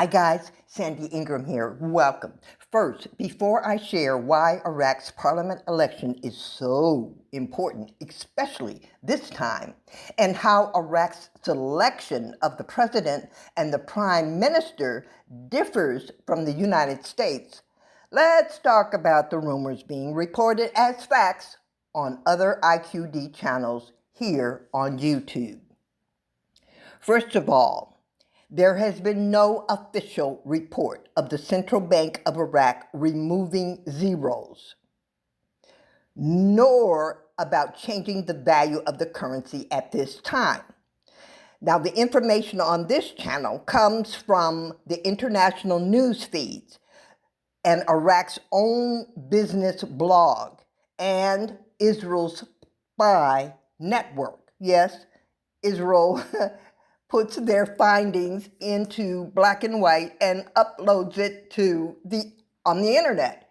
Hi guys, Sandy Ingram here. Welcome. First, before I share why Iraq's parliament election is so important, especially this time, and how Iraq's selection of the president and the prime minister differs from the United States, let's talk about the rumors being reported as facts on other IQD channels here on YouTube. First of all, there has been no official report of the Central Bank of Iraq removing zeros, nor about changing the value of the currency at this time. Now, the information on this channel comes from the international news feeds and Iraq's own business blog and Israel's spy network. Yes, Israel puts their findings into black and white and uploads it on the internet.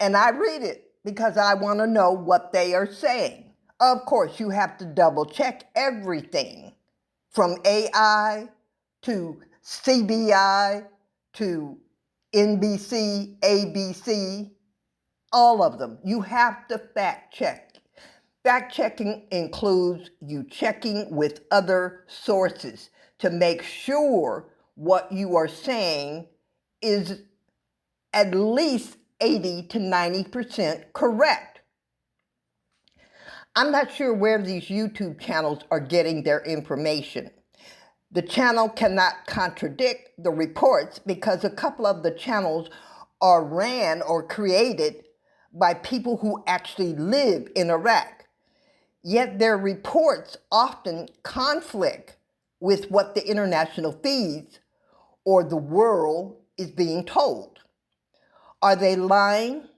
And I read it because I want to know what they are saying. Of course, you have to double check everything from AI to CBI to NBC, ABC, all of them. You have to fact check. Fact checking includes you checking with other sources to make sure what you are saying is at least 80 to 90% correct. I'm not sure where these YouTube channels are getting their information. The channel cannot contradict the reports because a couple of the channels are ran or created by people who actually live in Iraq. Yet their reports often conflict with what the international feeds or the world is being told. Are they lying?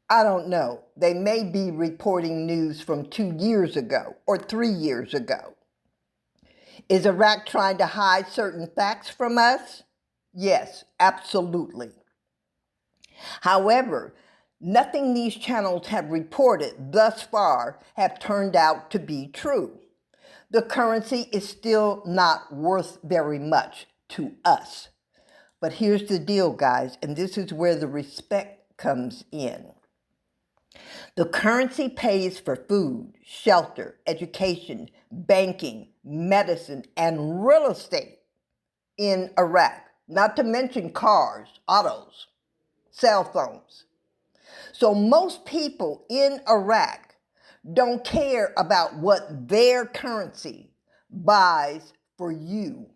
I don't know. They may be reporting news from 2 years ago or 3 years ago. Is Iraq trying to hide certain facts from us? Yes, absolutely. However, nothing these channels have reported thus far have turned out to be true. The currency is still not worth very much to us. But here's the deal, guys, and this is where the respect comes in. The currency pays for food, shelter, education, banking, medicine, and real estate in Iraq, not to mention cars, autos, cell phones. So most people in Iraq don't care about what their currency buys for you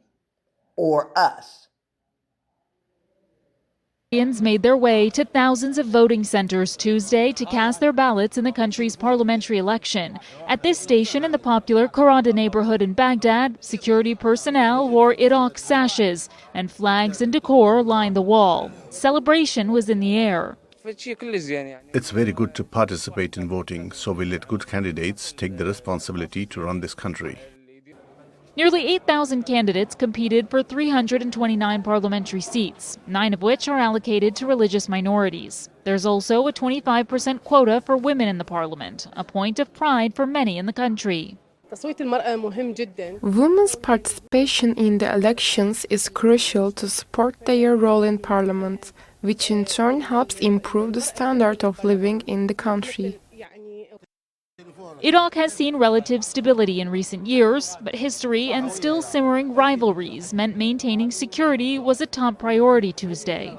or us. Iraqis made their way to thousands of voting centers Tuesday to cast their ballots in the country's parliamentary election. At this station in the popular Karada neighborhood in Baghdad, security personnel wore Iraq sashes and flags and decor lined the wall. Celebration was in the air. It's very good to participate in voting, so we let good candidates take the responsibility to run this country. Nearly 8,000 candidates competed for 329 parliamentary seats, 9 of which are allocated to religious minorities. There's also a 25% quota for women in the parliament, a point of pride for many in the country. Women's participation in the elections is crucial to support their role in parliament, which in turn helps improve the standard of living in the country. Iraq has seen relative stability in recent years, but history and still simmering rivalries meant maintaining security was a top priority Tuesday.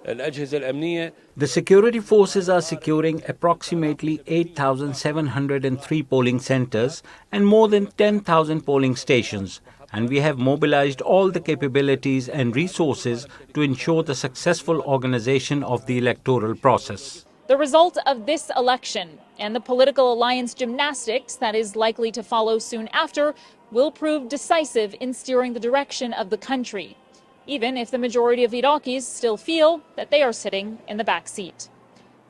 The security forces are securing approximately 8,703 polling centers and more than 10,000 polling stations, and we have mobilized all the capabilities and resources to ensure the successful organization of the electoral process. The result of this election and the political alliance gymnastics that is likely to follow soon after will prove decisive in steering the direction of the country, even if the majority of Iraqis still feel that they are sitting in the back seat.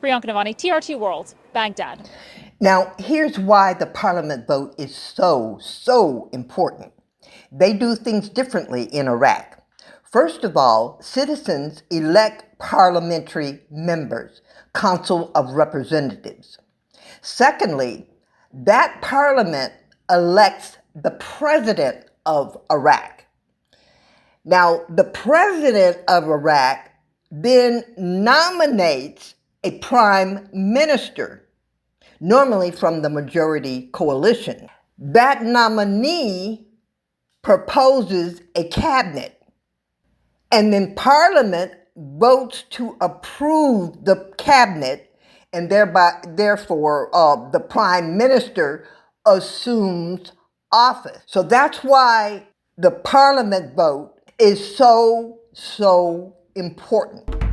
Priyanka Navani, TRT World, Baghdad. Now, here's why the parliament vote is so important. They do things differently in Iraq. First of all, citizens elect parliamentary members, Council of Representatives. Secondly, that parliament elects the president of Iraq. Now, the president of Iraq then nominates a prime minister, normally from the majority coalition. That nominee proposes a cabinet, and then Parliament votes to approve the cabinet, and therefore, the prime minister assumes office. So that's why the Parliament vote is so important.